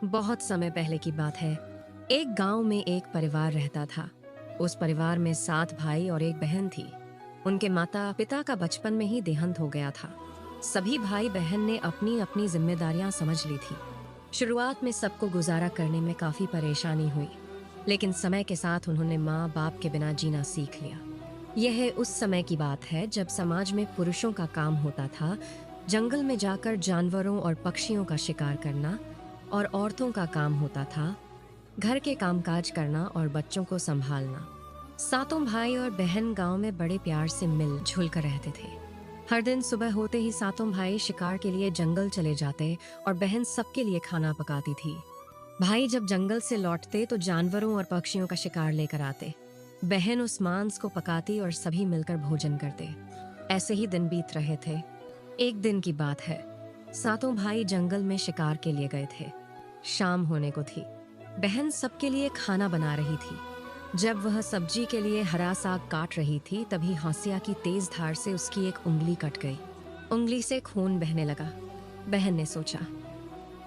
बहुत समय पहले की बात है। एक गांव में एक परिवार रहता था। उस परिवार में 7 भाई और एक बहन थी। उनके माता पिता का बचपन में ही देहांत हो गया था। सभी भाई बहन ने अपनी अपनी जिम्मेदारियां समझ ली थी। शुरुआत में सबको गुजारा करने में काफी परेशानी हुई, लेकिन समय के साथ उन्होंने माँ बाप के बिना जीना सीख लिया। यह उस समय की बात है जब समाज में पुरुषों का काम होता था जंगल में जाकर जानवरों और पक्षियों का शिकार करना, और औरतों का काम होता था घर के कामकाज करना और बच्चों को संभालना। 7 भाई और बहन गांव में बड़े प्यार से मिलजुल कर रहते थे। हर दिन सुबह होते ही 7 भाई शिकार के लिए जंगल चले जाते और बहन सबके लिए खाना पकाती थी। भाई जब जंगल से लौटते तो जानवरों और पक्षियों का शिकार लेकर आते। बहन उस मांस को पकाती और सभी मिलकर भोजन करते। ऐसे ही दिन बीत रहे थे। एक दिन की बात है, 7 भाई जंगल में शिकार के लिए गए थे। शाम होने को थी। बहन सबके लिए खाना बना रही थी। जब वह सब्जी के लिए हरा साग काट रही थी तभी हौसिया की तेज धार से उसकी एक उंगली कट गई। उंगली से खून बहने लगा। बहन ने सोचा,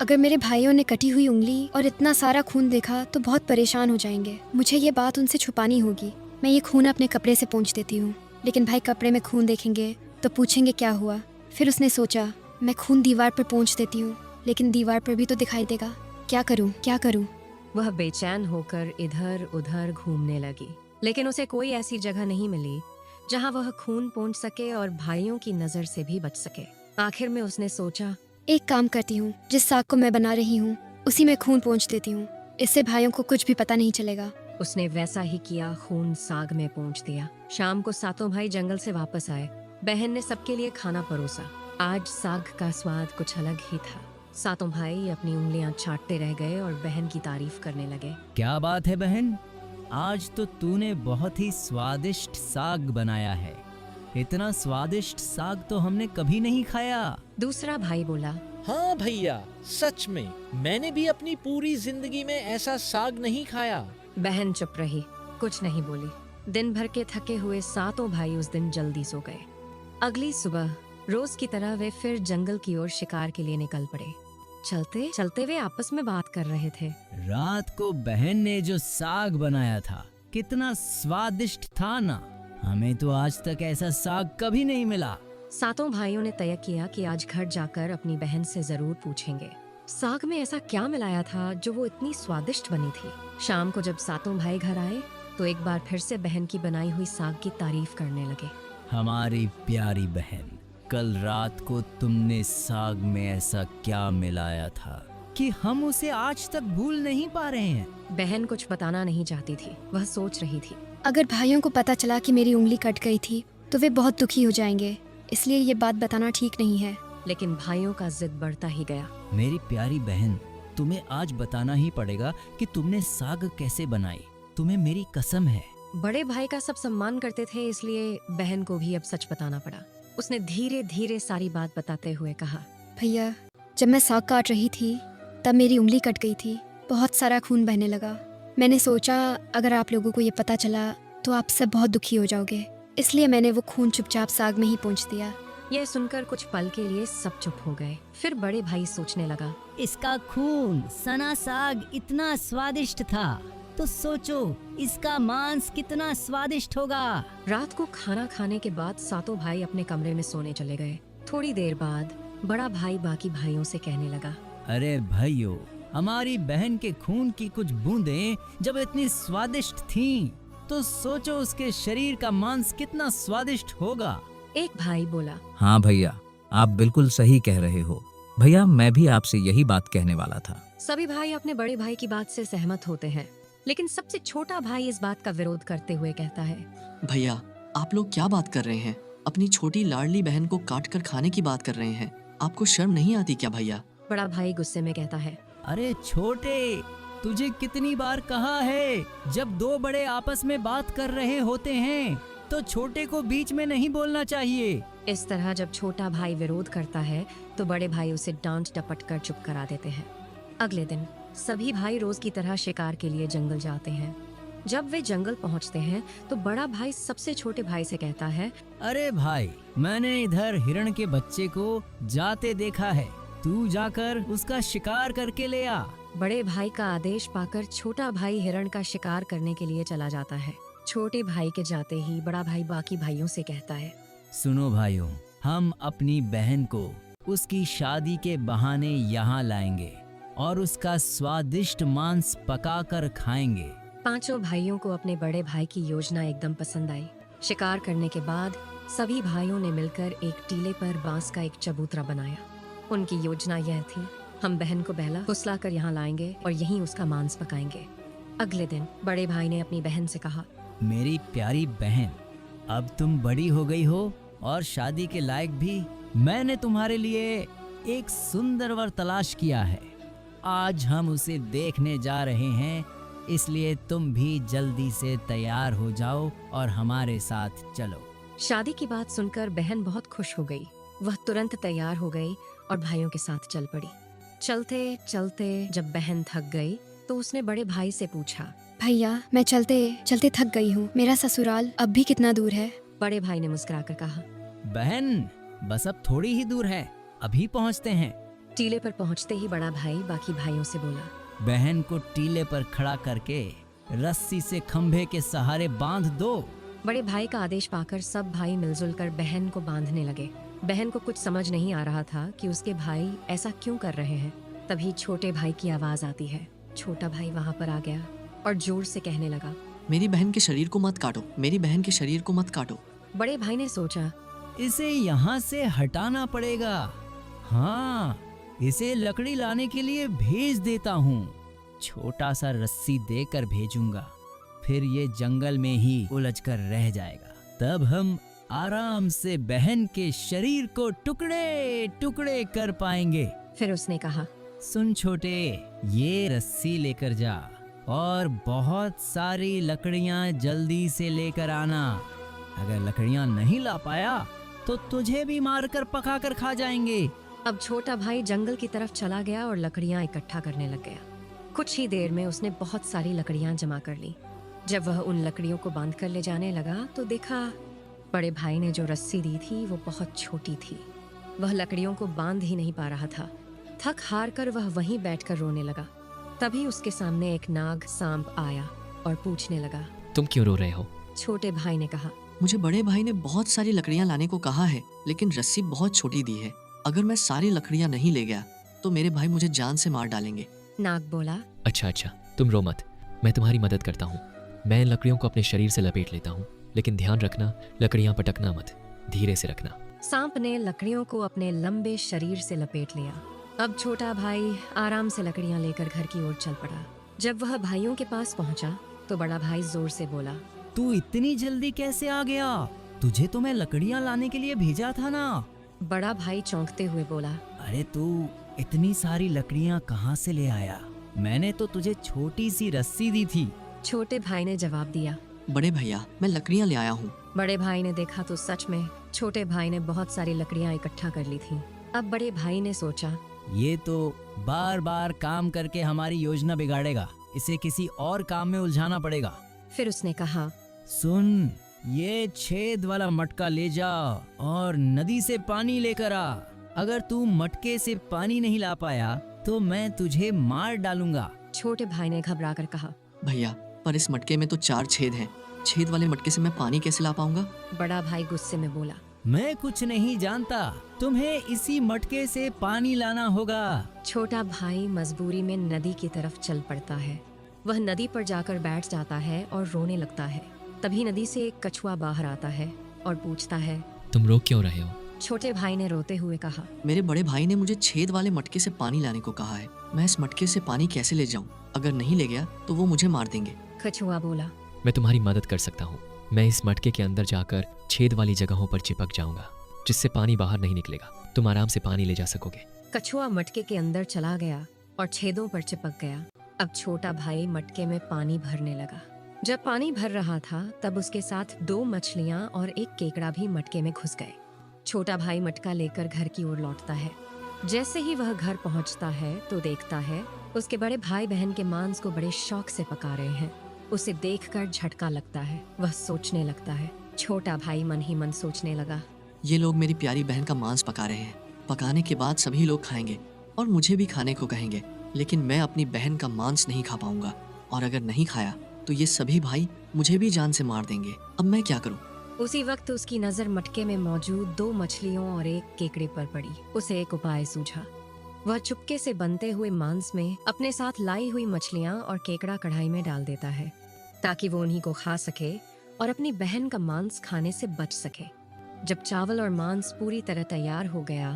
अगर मेरे भाइयों ने कटी हुई उंगली और इतना सारा खून देखा तो बहुत परेशान हो जाएंगे। मुझे ये बात उनसे छुपानी होगी। मैं ये खून अपने कपड़े से पोंछ देती हूँ। लेकिन भाई कपड़े में खून देखेंगे तो पूछेंगे क्या हुआ। फिर उसने सोचा, मैं खून दीवार पर पोंछ देती हूँ, लेकिन दीवार पर भी तो दिखाई देगा। क्या करूँ क्या करूँ। वह बेचैन होकर इधर उधर घूमने लगी, लेकिन उसे कोई ऐसी जगह नहीं मिली जहां वह खून पोंछ सके और भाइयों की नजर से भी बच सके। आखिर में उसने सोचा, एक काम करती हूँ, जिस साग को मैं बना रही हूँ उसी में खून पोंछ देती हूँ। इससे भाइयों को कुछ भी पता नहीं चलेगा। उसने वैसा ही किया, खून साग में पोंछ दिया। शाम को 7 भाई जंगल से वापस आए। बहन ने सबके लिए खाना परोसा। आज साग का स्वाद कुछ अलग ही था। 7 भाई अपनी उंगलियां चाटते रह गए और बहन की तारीफ करने लगे। क्या बात है बहन, आज तो तूने बहुत ही स्वादिष्ट साग बनाया है। इतना स्वादिष्ट साग तो हमने कभी नहीं खाया। दूसरा भाई बोला, हाँ भैया, सच में मैंने भी अपनी पूरी जिंदगी में ऐसा साग नहीं खाया। बहन चुप रही, कुछ नहीं बोली। दिन भर के थके हुए 7 भाई उस दिन जल्दी सो गए। अगली सुबह रोज की तरह वे फिर जंगल की ओर शिकार के लिए निकल पड़े। चलते चलते वे आपस में बात कर रहे थे। रात को बहन ने जो साग बनाया था कितना स्वादिष्ट था ना। हमें तो आज तक ऐसा साग कभी नहीं मिला। 7 भाइयों ने तय किया कि आज घर जाकर अपनी बहन से जरूर पूछेंगे साग में ऐसा क्या मिलाया था जो वो इतनी स्वादिष्ट बनी थी। शाम को जब 7 भाई घर आए तो एक बार फिर से बहन की बनाई हुई साग की तारीफ करने लगे। हमारी प्यारी बहन, कल रात को तुमने साग में ऐसा क्या मिलाया था कि हम उसे आज तक भूल नहीं पा रहे हैं। बहन कुछ बताना नहीं चाहती थी, वह सोच रही थी। अगर भाइयों को पता चला कि मेरी उंगली कट गई थी तो वे बहुत दुखी हो जाएंगे, इसलिए ये बात बताना ठीक नहीं है। लेकिन भाइयों का जिद बढ़ता ही गया। मेरी प्यारी बहन, तुम्हें आज बताना ही पड़ेगा कि तुमने साग कैसे बनाई। तुम्हें मेरी कसम है। बड़े भाई का सब सम्मान करते थे, इसलिए बहन को भी अब सच बताना पड़ा। उसने धीरे धीरे सारी बात बताते हुए कहा, भैया, जब मैं साग काट रही थी तब मेरी उंगली कट गई थी। बहुत सारा खून बहने लगा। मैंने सोचा अगर आप लोगों को ये पता चला तो आप सब बहुत दुखी हो जाओगे, इसलिए मैंने वो खून चुपचाप साग में ही पोंछ दिया। यह सुनकर कुछ पल के लिए सब चुप हो गए। फिर बड़े भाई सोचने लगा, इसका खून सना साग इतना स्वादिष्ट था तो सोचो इसका मांस कितना स्वादिष्ट होगा। रात को खाना खाने के बाद 7 भाई अपने कमरे में सोने चले गए। थोड़ी देर बाद बड़ा भाई बाकी भाइयों से कहने लगा, अरे भाइयों, हमारी बहन के खून की कुछ बूंदें जब इतनी स्वादिष्ट थीं, तो सोचो उसके शरीर का मांस कितना स्वादिष्ट होगा। एक भाई बोला, हाँ भैया, आप बिल्कुल सही कह रहे हो। भैया, मैं भी आपसे यही बात कहने वाला था। सभी भाई अपने बड़े भाई की बात से सहमत होते हैं, लेकिन सबसे छोटा भाई इस बात का विरोध करते हुए कहता है, भैया, आप लोग क्या बात कर रहे हैं? अपनी छोटी लाडली बहन को काट कर खाने की बात कर रहे हैं। आपको शर्म नहीं आती क्या भैया? बड़ा भाई गुस्से में कहता है, अरे छोटे, तुझे कितनी बार कहा है, जब 2 बड़े आपस में बात कर रहे होते हैं तो छोटे को बीच में नहीं बोलना चाहिए। इस तरह जब छोटा भाई विरोध करता है तो बड़े भाई उसे डांट डपट कर चुप करा देते हैं। अगले दिन सभी भाई रोज की तरह शिकार के लिए जंगल जाते हैं। जब वे जंगल पहुंचते हैं तो बड़ा भाई सबसे छोटे भाई से कहता है, अरे भाई, मैंने इधर हिरण के बच्चे को जाते देखा है। तू जाकर उसका शिकार करके ले आ। बड़े भाई का आदेश पाकर छोटा भाई हिरण का शिकार करने के लिए चला जाता है। छोटे भाई के जाते ही बड़ा भाई बाकी भाइयों से कहता है, सुनो भाइयों, हम अपनी बहन को उसकी शादी के बहाने यहाँ लाएंगे और उसका स्वादिष्ट मांस पकाकर खाएंगे। पांचों भाइयों को अपने बड़े भाई की योजना एकदम पसंद आई। शिकार करने के बाद सभी भाइयों ने मिलकर एक टीले पर बांस का एक चबूतरा बनाया। उनकी योजना यह थी, हम बहन को बहला फुसला कर यहाँ लाएंगे और यहीं उसका मांस पकाएंगे। अगले दिन बड़े भाई ने अपनी बहन से कहा, मेरी प्यारी बहन, अब तुम बड़ी हो गई हो और शादी के लायक भी। मैंने तुम्हारे लिए एक सुंदर वर तलाश किया है। आज हम उसे देखने जा रहे हैं, इसलिए तुम भी जल्दी से तैयार हो जाओ और हमारे साथ चलो। शादी की बात सुनकर बहन बहुत खुश हो गई। वह तुरंत तैयार हो गई और भाइयों के साथ चल पड़ी। चलते चलते जब बहन थक गई तो उसने बड़े भाई से पूछा, भैया मैं चलते चलते थक गई हूँ, मेरा ससुराल अब भी कितना दूर है? बड़े भाई ने मुस्कुराकर कहा, बहन बस अब थोड़ी ही दूर है, अभी पहुंचते हैं। टीले पर पहुंचते ही बड़ा भाई बाकी भाइयों से बोला, बहन को टीले पर खड़ा करके रस्सी से खंभे के सहारे बांध दो। बड़े भाई का आदेश पाकर सब भाई मिलजुल कर बहन को बांधने लगे। बहन को कुछ समझ नहीं आ रहा था कि उसके भाई ऐसा क्यों कर रहे हैं। तभी छोटे भाई की आवाज आती है। छोटा भाई वहाँ पर आ गया और जोर से कहने लगा, मेरी बहन के शरीर को मत काटो, मेरी बहन के शरीर को मत काटो। बड़े भाई ने सोचा, इसे यहाँ से हटाना पड़ेगा। हाँ, इसे लकड़ी लाने के लिए भेज देता हूँ। छोटा सा रस्सी देकर भेजूंगा, फिर ये जंगल में ही उलझकर रह जाएगा। तब हम आराम से बहन के शरीर को टुकड़े टुकड़े कर पाएंगे। फिर उसने कहा, सुन छोटे, ये रस्सी लेकर जा और बहुत सारी लकड़ियां जल्दी से लेकर आना। अगर लकड़ियां नहीं ला पाया तो तुझे भी मारकर पकाकर खा जाएंगे। अब छोटा भाई जंगल की तरफ चला गया और लकड़ियां इकट्ठा करने लग गया। कुछ ही देर में उसने बहुत सारी लकड़ियां जमा कर ली। जब वह उन लकड़ियों को बांध कर ले जाने लगा तो देखा बड़े भाई ने जो रस्सी दी थी वो बहुत छोटी थी। वह लकड़ियों को बांध ही नहीं पा रहा था। थक हार कर वह वहीं बैठकर रोने लगा। तभी उसके सामने एक नाग सांप आया और पूछने लगा, तुम क्यों रो रहे हो? छोटे भाई ने कहा, मुझे बड़े भाई ने बहुत सारी लकड़ियां लाने को कहा है, लेकिन रस्सी बहुत छोटी दी है। अगर मैं सारी लकड़ियां नहीं ले गया तो मेरे भाई मुझे जान से मार डालेंगे। नाग बोला, अच्छा, तुम रो मत, मैं तुम्हारी मदद करता हूँ। मैं इन लकड़ियों को अपने शरीर से लपेट लेता हूँ, लेकिन ध्यान रखना लकड़ियाँ पटकना मत, धीरे से रखना। सांप ने लकड़ियों को अपने लंबे शरीर से लपेट लिया। अब छोटा भाई आराम से लकड़ियां लेकर घर की ओर चल पड़ा। जब वह भाइयों के पास पहुंचा तो बड़ा भाई जोर से बोला, तू इतनी जल्दी कैसे आ गया? तुझे तो मैं लकड़ियां लाने के लिए भेजा था ना। बड़ा भाई चौंकते हुए बोला, अरे तू इतनी सारी लकड़ियां कहाँ से ले आया? मैंने तो तुझे छोटी सी रस्सी दी थी। छोटे भाई ने जवाब दिया, बड़े भैया मैं लकड़ियां ले आया हूँ। बड़े भाई ने देखा तो सच में छोटे भाई ने बहुत सारी लकड़ियां इकट्ठा कर ली थीं। अब बड़े भाई ने सोचा, ये तो बार बार काम करके हमारी योजना बिगाड़ेगा, इसे किसी और काम में उलझाना पड़ेगा। फिर उसने कहा, सुन, ये छेद वाला मटका ले जा और नदी से पानी लेकर आ। अगर तू मटके से पानी नहीं ला पाया तो मैं तुझे मार डालूंगा। छोटे भाई ने घबराकर कहा, भैया पर इस मटके में तो 4 छेद हैं। छेद वाले मटके से मैं पानी कैसे ला पाऊंगा? बड़ा भाई गुस्से में बोला, मैं कुछ नहीं जानता, तुम्हें इसी मटके से पानी लाना होगा। छोटा भाई मजबूरी में नदी की तरफ चल पड़ता है। वह नदी पर जाकर बैठ जाता है और रोने लगता है। तभी नदी से एक कछुआ बाहर आता है और पूछता है, तुम रो क्यों रहे हो? छोटे भाई ने रोते हुए कहा, मेरे बड़े भाई ने मुझे छेद वाले मटके से पानी लाने को कहा है। मैं इस मटके से पानी कैसे ले जाऊं? अगर नहीं ले गया तो वो मुझे मार देंगे। कछुआ बोला, मैं तुम्हारी मदद कर सकता हूँ। मैं इस मटके के अंदर जाकर छेद वाली जगहों पर चिपक जाऊंगा, जिससे पानी बाहर नहीं निकलेगा। तुम आराम से पानी ले जा सकोगे। कछुआ मटके के अंदर चला गया और छेदों पर चिपक गया। अब छोटा भाई मटके में पानी भरने लगा। जब पानी भर रहा था तब उसके साथ 2 मछलियां और एक केकड़ा भी मटके में घुस गए। छोटा भाई मटका लेकर घर की ओर लौटता है। जैसे ही वह घर पहुंचता है तो देखता है उसके बड़े भाई बहन के मांस को बड़े शौक से पका रहे हैं। उसे देखकर झटका लगता है। वह सोचने लगता है। छोटा भाई मन ही मन सोचने लगा, ये लोग मेरी प्यारी बहन का मांस पका रहे हैं। पकाने के बाद सभी लोग खाएंगे और मुझे भी खाने को कहेंगे, लेकिन मैं अपनी बहन का मांस नहीं खा पाऊंगा, और अगर नहीं खाया तो ये सभी भाई मुझे भी जान से मार देंगे। अब मैं क्या करूं? उसी वक्त उसकी नजर मटके में मौजूद 2 मछलियों और एक केकड़े पर पड़ी। उसे एक उपाय सूझा। वह चुपके से बनते हुए मांस में अपने साथ लाई हुई मछलियां और केकड़ा कढ़ाई में डाल देता है, ताकि वो उन्हीं को खा सके और अपनी बहन का मांस खाने से बच सके। जब चावल और मांस पूरी तरह तैयार हो गया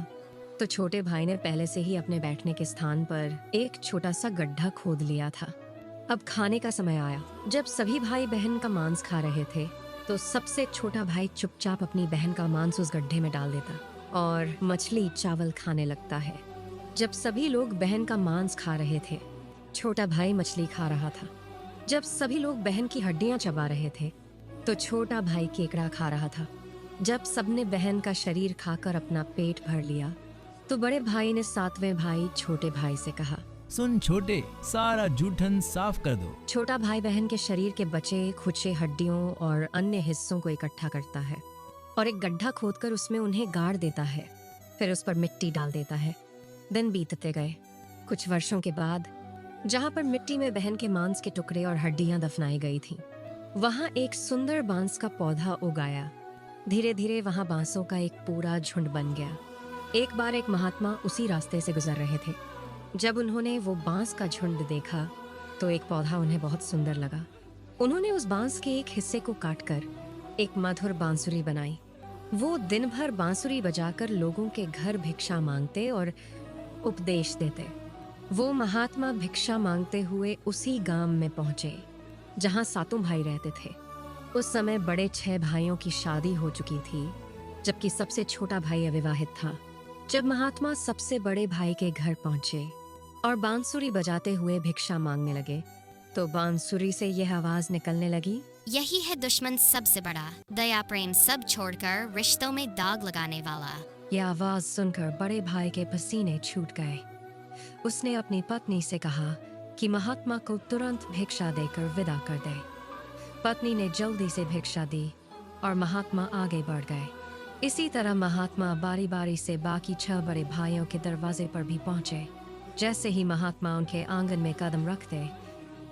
तो छोटे भाई ने पहले से ही अपने बैठने के स्थान पर एक छोटा सा गड्ढा खोद लिया था। अब खाने का समय आया। जब सभी भाई बहन का मांस खा रहे थे तो सबसे छोटा भाई चुपचाप अपनी बहन का मांस उस गड्ढे में डाल देता और मछली चावल खाने लगता है। जब सभी लोग बहन का मांस खा रहे थे, छोटा भाई मछली खा रहा था। जब सभी लोग बहन की हड्डियां चबा रहे थे तो छोटा भाई केकड़ा खा रहा था। जब सबने बहन का शरीर खाकर अपना पेट भर लिया तो बड़े भाई ने 7वें भाई छोटे भाई से कहा, सुन छोटे, सारा जूठन साफ कर दो। छोटा भाई बहन के शरीर के बचे खुचे हड्डियों और अन्य हिस्सों को इकट्ठा करता है और एक गड्ढा खोदकर उसमें उन्हें गाड़ देता है। फिर उस पर मिट्टी डाल देता है। दिन बीतते गए। कुछ वर्षों के बाद जहाँ पर मिट्टी में बहन के मांस के टुकड़े और हड्डियां दफनाई गई थीं, वहाँ एक सुंदर बांस का पौधा उगाया। धीरे धीरे वहाँ बांसों का एक पूरा झुंड बन गया। एक बार एक महात्मा उसी रास्ते से गुजर रहे थे। जब उन्होंने वो बांस का झुंड देखा तो एक पौधा उन्हें बहुत सुंदर लगा। उन्होंने उस बांस के एक हिस्से को काटकर एक मधुर बांसुरी बनाई। वो दिन भर बांसुरी बजाकर लोगों के घर भिक्षा मांगते और उपदेश देते। वो महात्मा भिक्षा मांगते हुए उसी गांव में पहुंचे जहां 7 भाई रहते थे। उस समय बड़े 6 भाइयों की शादी हो चुकी थी, जबकि सबसे छोटा भाई अविवाहित था। जब महात्मा सबसे बड़े भाई के घर पहुंचे और बांसुरी बजाते हुए भिक्षा मांगने लगे तो बांसुरी से यह आवाज निकलने लगी, यही है दुश्मन सबसे बड़ा, दया प्रेम सब छोड़कर रिश्तों में दाग लगाने वाला। यह आवाज सुनकर बड़े भाई के पसीने छूट गए। उसने अपनी पत्नी से कहा कि महात्मा को तुरंत भिक्षा देकर विदा कर दे। पत्नी ने जल्दी से भिक्षा दी और महात्मा आगे बढ़ गए। इसी तरह महात्मा बारी बारी से बाकी 6 बड़े भाइयों के दरवाजे पर भी पहुंचे। जैसे ही महात्मा उनके आंगन में कदम रखते,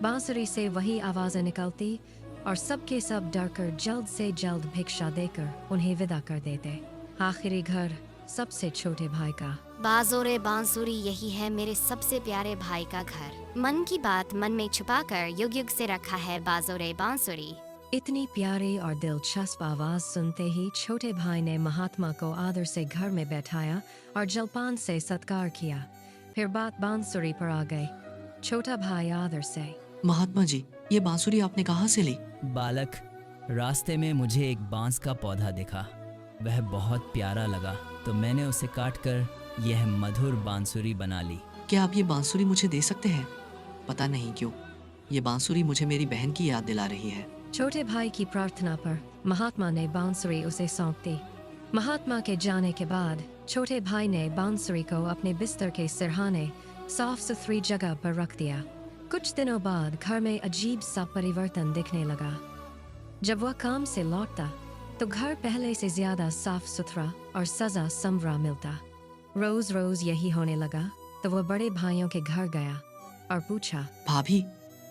बांसुरी से वही आवाजें निकलती और सबके सब डरकर जल्द से जल्द भिक्षा देकर उन्हें विदा कर देते। आखिरी घर सबसे छोटे भाई का। बाजोरे बांसुरी, यही है मेरे सबसे प्यारे भाई का घर। मन की बात मन में छुपाकर युग युग से रखा है बाजोरे बांसुरी। इतनी प्यारी और दिलचस्प आवाज सुनते ही छोटे भाई ने महात्मा को आदर से घर में बैठाया और जलपान से सत्कार किया। फिर बात बांसुरी पर आ गई। छोटा भाई आदर से, महात्मा जी, ये बांसुरी आपने कहाँ से ली? बालक, रास्ते में मुझे एक बांस का पौधा दिखा। वह बहुत प्यारा लगा तो मैंने उसे काटकर यह मधुर बांसुरी बना ली। क्या आप ये बांसुरी मुझे दे सकते हैं? पता नहीं क्यों ये बांसुरी मुझे मेरी बहन की याद दिला रही है। छोटे भाई की प्रार्थना पर महात्मा ने बांसुरी उसे सौंप दी। महात्मा के जाने के बाद छोटे भाई ने बांसुरी को अपने बिस्तर के सिरहाने साफ सुथरी जगह पर रख दिया। कुछ दिनों बाद घर में अजीब सा परिवर्तन दिखने लगा। जब वह काम से लौटता तो घर पहले से ज्यादा साफ सुथरा और सजा संवरा मिलता। रोज रोज यही होने लगा तो वह बड़े भाइयों के घर गया और पूछा, भाभी,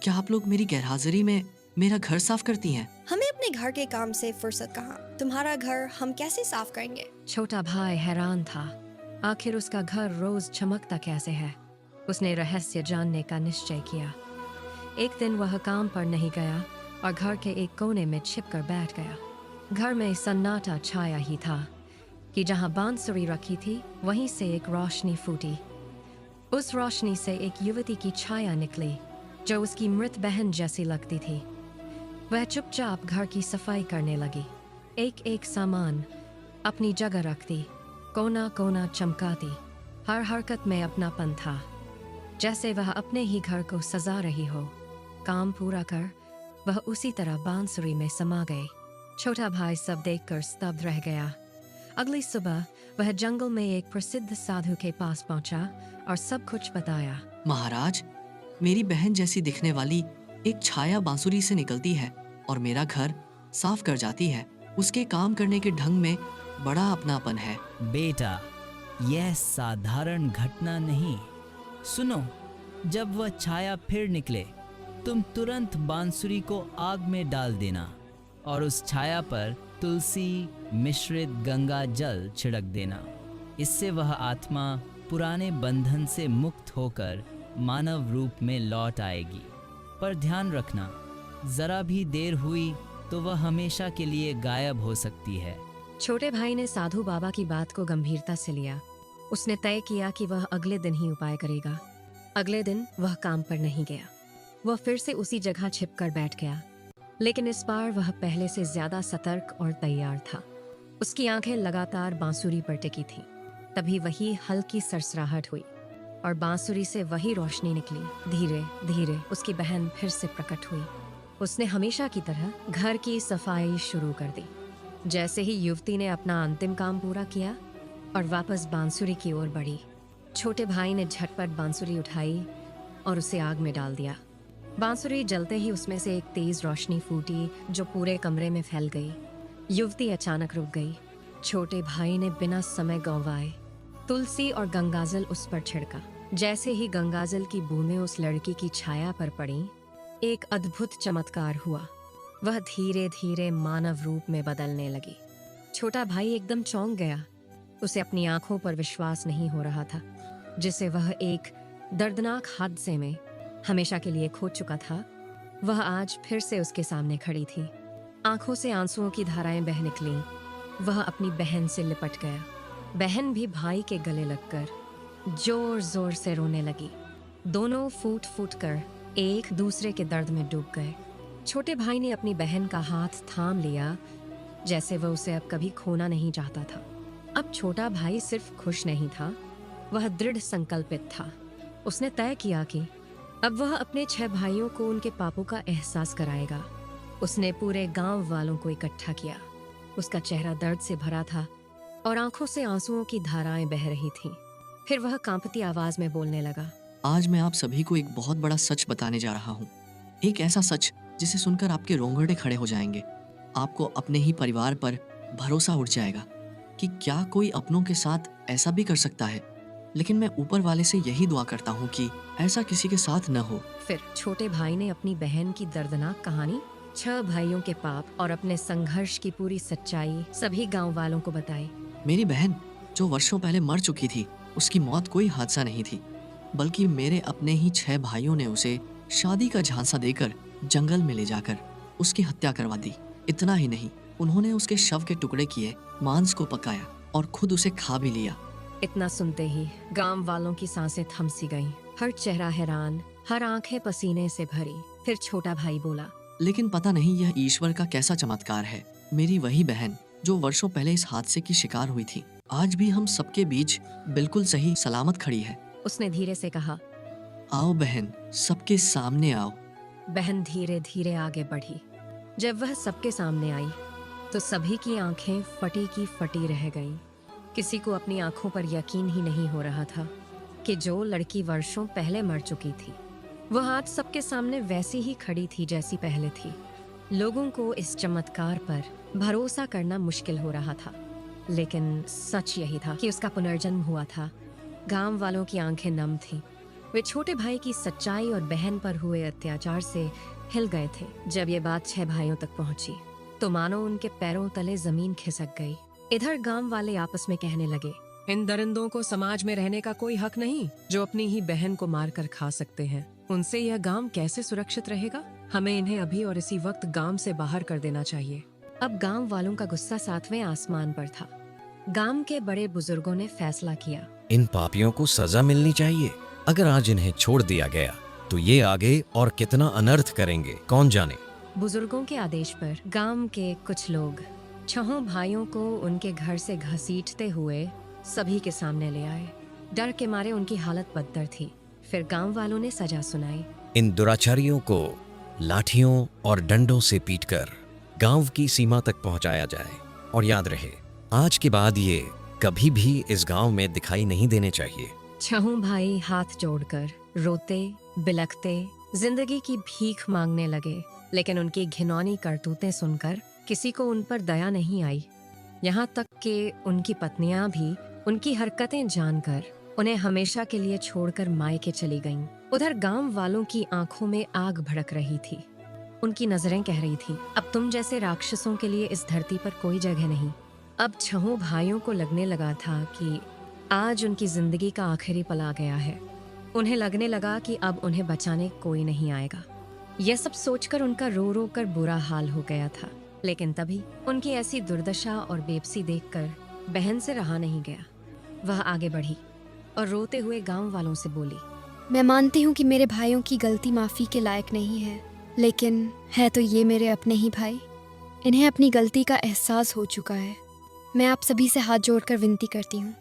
क्या आप लोग मेरी गैरहाजिरी में मेरा घर साफ करती हैं? हमें अपने घर के काम से फुर्सत कहाँ? तुम्हारा घर हम कैसे साफ करेंगे? छोटा भाई हैरान था। आखिर उसका घर रोज चमकता कैसे है? उसने रहस्य जानने का निश्चय किया। एक दिन वह काम पर नहीं गया और घर के एक कोने में छिपकर बैठ गया। घर में सन्नाटा छाया ही था कि जहां बांसुरी रखी थी वहीं से एक रोशनी फूटी। उस रोशनी से एक युवती की छाया निकली जो उसकी मृत बहन जैसी लगती थी। वह चुपचाप घर की सफाई करने लगी। एक एक सामान अपनी जगह रखती, कोना कोना चमकाती। हर हरकत में अपनापन था, जैसे वह अपने ही घर को सजा रही हो। काम पूरा कर वह उसी तरह बांसुरी में समा गई। छोटा भाई सब देखकर स्तब्ध रह गया। अगली सुबह वह जंगल में एक प्रसिद्ध साधु के पास पहुंचा और सब कुछ बताया। महाराज, मेरी बहन जैसी दिखने वाली एक छाया बांसुरी से निकलती है और मेरा घर साफ कर जाती है। उसके काम करने के ढंग में बड़ा अपनापन है। बेटा, यह साधारण घटना नहीं। सुनो, जब वह छाया फिर निकले, तुम तुरंत बांसुरी को आग में डाल देना और उस छाया पर तुलसी मिश्रित गंगा जल छिड़क देना। इससे वह आत्मा पुराने बंधन से मुक्त होकर मानव रूप में लौट आएगी। पर ध्यान रखना, जरा भी देर हुई तो वह हमेशा के लिए गायब हो सकती है। छोटे भाई ने साधु बाबा की बात को गंभीरता से लिया। उसने तय किया कि वह अगले दिन ही उपाय करेगा। अगले दिन वह काम पर नहीं गया। वह फिर से उसी जगह छिपकर बैठ गया, लेकिन इस बार वह पहले से ज्यादा सतर्क और तैयार था। उसकी आंखें लगातार बांसुरी पर टिकी थीं। तभी वही हल्की सरसराहट हुई और बांसुरी से वही रोशनी निकली। धीरे धीरे उसकी बहन फिर से प्रकट हुई। उसने हमेशा की तरह घर की सफाई शुरू कर दी। जैसे ही युवती ने अपना अंतिम काम पूरा किया और वापस बांसुरी की ओर बढ़ी, छोटे भाई ने झटपट बांसुरी उठाई और उसे आग में डाल दिया। बांसुरी जलते ही उसमें से एक तेज रोशनी फूटी जो पूरे कमरे में फैल गई। युवती अचानक रुक गई। छोटे भाई ने बिना समय गंवाए तुलसी और गंगाजल उस पर छिड़का। जैसे ही गंगाजल की बूंदें उस लड़की की छाया पर पड़ी, एक अद्भुत चमत्कार हुआ। वह धीरे धीरे मानव रूप में बदलने लगी। छोटा भाई एकदम चौंक गया। उसे अपनी आंखों पर विश्वास नहीं हो रहा था। जिसे वह एक दर्दनाक हादसे में हमेशा के लिए खो चुका था, वह आज फिर से उसके सामने खड़ी थी। आंखों से आंसुओं की धाराएं बह निकलीं। वह अपनी बहन से लिपट गया। बहन भी भाई के गले लगकर जोर जोर से रोने लगी। दोनों फूट फूट कर एक दूसरे के दर्द में डूब गए। छोटे भाई ने अपनी बहन का हाथ थाम लिया, जैसे वह उसे अब कभी खोना नहीं चाहता था। अब छोटा भाई सिर्फ खुश नहीं था, वह दृढ़ संकल्पित था। उसने तय किया कि अब वह अपने 6 भाइयों को उनके पापों का एहसास कराएगा। उसने पूरे गांव वालों को इकट्ठा किया। उसका चेहरा दर्द से भरा था और आंखों से आंसुओं की धाराएं बह रही थीं। फिर वह कांपती आवाज में बोलने लगा, आज मैं आप सभी को एक बहुत बड़ा सच बताने जा रहा हूँ। एक ऐसा सच जिसे सुनकर आपके रोंगटे खड़े हो जाएंगे। आपको अपने ही परिवार पर भरोसा उठ जाएगा कि क्या कोई अपनों के साथ ऐसा भी कर सकता है। लेकिन मैं ऊपर वाले से यही दुआ करता हूँ कि ऐसा किसी के साथ न हो। फिर छोटे भाई ने अपनी बहन की दर्दनाक कहानी, 6 भाइयों के पाप और अपने संघर्ष की पूरी सच्चाई सभी गांव वालों को बताई। मेरी बहन जो वर्षों पहले मर चुकी थी, उसकी मौत कोई हादसा नहीं थी, बल्कि मेरे अपने ही 6 भाइयों ने उसे शादी का झांसा देकर जंगल में ले जाकर उसकी हत्या करवा दी। इतना ही नहीं, उन्होंने उसके शव के टुकड़े किए, मांस को पकाया और खुद उसे खा भी लिया। इतना सुनते ही गांव वालों की सांसें थम सी गईं। हर चेहरा हैरान, हर आंखें पसीने से भरी। फिर छोटा भाई बोला, लेकिन पता नहीं यह ईश्वर का कैसा चमत्कार है। मेरी वही बहन जो वर्षों पहले इस हादसे की शिकार हुई थी, आज भी हम सबके बीच बिल्कुल सही सलामत खड़ी है। उसने धीरे से कहा, आओ बहन, सबके सामने आओ। बहन धीरे धीरे आगे बढ़ी। जब वह सबके सामने आई तो सभी की आंखें फटी की फटी रह गईं। किसी को अपनी आंखों पर यकीन ही नहीं हो रहा था कि जो लड़की वर्षों पहले मर चुकी थी, वह आज सबके सामने वैसी ही खड़ी थी जैसी पहले थी। लोगों को इस चमत्कार पर भरोसा करना मुश्किल हो रहा था, लेकिन सच यही था कि उसका पुनर्जन्म हुआ था। गांव वालों की आंखें नम थीं। वे छोटे भाई की सच्चाई और बहन पर हुए अत्याचार से हिल गए थे। जब ये बात 6 भाइयों तक पहुंची तो मानो उनके पैरों तले जमीन खिसक गई। इधर गांव वाले आपस में कहने लगे, इन दरिंदों को समाज में रहने का कोई हक नहीं, जो अपनी ही बहन को मारकर खा सकते हैं। उनसे यह गांव कैसे सुरक्षित रहेगा? हमें इन्हें अभी और इसी वक्त गांव से बाहर कर देना चाहिए। अब गांव वालों का गुस्सा 7वें आसमान पर था। गांव के बड़े बुजुर्गों ने फैसला किया, इन पापियों को सजा मिलनी चाहिए। अगर आज इन्हें छोड़ दिया गया तो ये आगे और कितना अनर्थ करेंगे, कौन जाने। बुजुर्गों के आदेश पर गांव के कुछ लोग 6 भाइयों को उनके घर से घसीटते हुए सभी के सामने ले आए। डर के मारे उनकी हालत बदतर थी। फिर गांव वालों ने सजा सुनाई। इन दुराचारियों को लाठियों और डंडों से पीटकर गांव की सीमा तक पहुंचाया जाए। और याद रहे, आज के बाद ये कभी भी इस गांव में दिखाई नहीं देने चाहिए। 6 भाई हाथ जोड़कर रोते बिलखते जिंदगी की भीख मांगने लगे, लेकिन उनकी घिनौनी करतूतें सुनकर किसी को उन पर दया नहीं आई। यहाँ तक कि उनकी पत्नियां भी उनकी हरकतें जानकर उन्हें हमेशा के लिए छोड़कर मायके चली गईं। उधर गांव वालों की आंखों में आग भड़क रही थी। उनकी नजरें कह रही थी, अब तुम जैसे राक्षसों के लिए इस धरती पर कोई जगह नहीं। अब छहों भाइयों को लगने लगा था कि आज उनकी जिंदगी का आखिरी पल आ गया है। उन्हें लगने लगा कि अब उन्हें बचाने कोई नहीं आएगा। यह सब सोचकर उनका रो रो कर बुरा हाल हो गया था। लेकिन तभी उनकी ऐसी दुर्दशा और बेबसी देखकर बहन से रहा नहीं गया। वह आगे बढ़ी और रोते हुए गांव वालों से बोली, मैं मानती हूँ कि मेरे भाइयों की गलती माफ़ी के लायक नहीं है, लेकिन है तो ये मेरे अपने ही भाई। इन्हें अपनी गलती का एहसास हो चुका है। मैं आप सभी से हाथ जोड़कर विनती करती हूँ,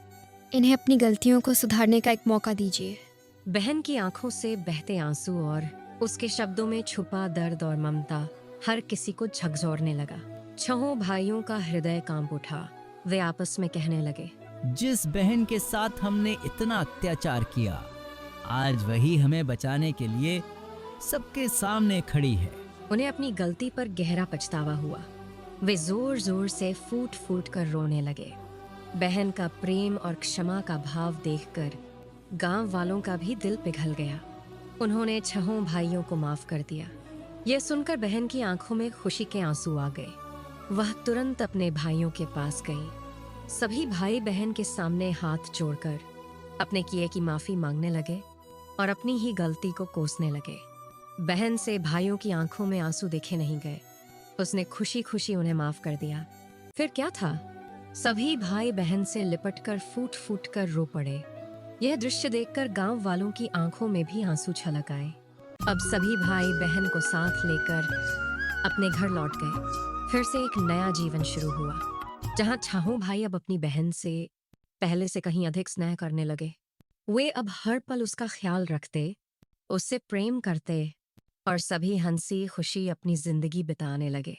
इन्हें अपनी गलतियों को सुधारने का एक मौका दीजिए। बहन की आंखों से बहते आंसू और उसके शब्दों में छुपा दर्द और ममता हर किसी को झकझोरने लगा। छहों भाइयों का हृदय कांप उठा। वे आपस में कहने लगे, जिस बहन के साथ हमने इतना अत्याचार किया, आज वही हमें बचाने के लिए सबके सामने खड़ी है। उन्हें अपनी गलती पर गहरा पछतावा हुआ। वे जोर जोर से फूट फूट कर रोने लगे। बहन का प्रेम और क्षमा का भाव देखकर गांव वालों का भी दिल पिघल गया। उन्होंने छहों भाइयों को माफ कर दिया। यह सुनकर बहन की आंखों में खुशी के आंसू आ गए। वह तुरंत अपने भाइयों के पास गई। सभी भाई बहन के सामने हाथ जोड़कर अपने किए की माफी मांगने लगे और अपनी ही गलती को कोसने लगे। बहन से भाइयों की आंखों में आंसू देखे नहीं गए। उसने खुशी खुशी उन्हें माफ कर दिया। फिर क्या था, सभी भाई बहन से लिपटकर फूट फूट कर रो पड़े। यह दृश्य देखकर गांव वालों की आंखों में भी आंसू छलक आए। अब सभी भाई बहन को साथ लेकर अपने घर लौट गए। फिर से एक नया जीवन शुरू हुआ, जहां छहों भाई अब अपनी बहन से पहले से कहीं अधिक स्नेह करने लगे। वे अब हर पल उसका ख्याल रखते, उससे प्रेम करते और सभी हंसी खुशी अपनी जिंदगी बिताने लगे।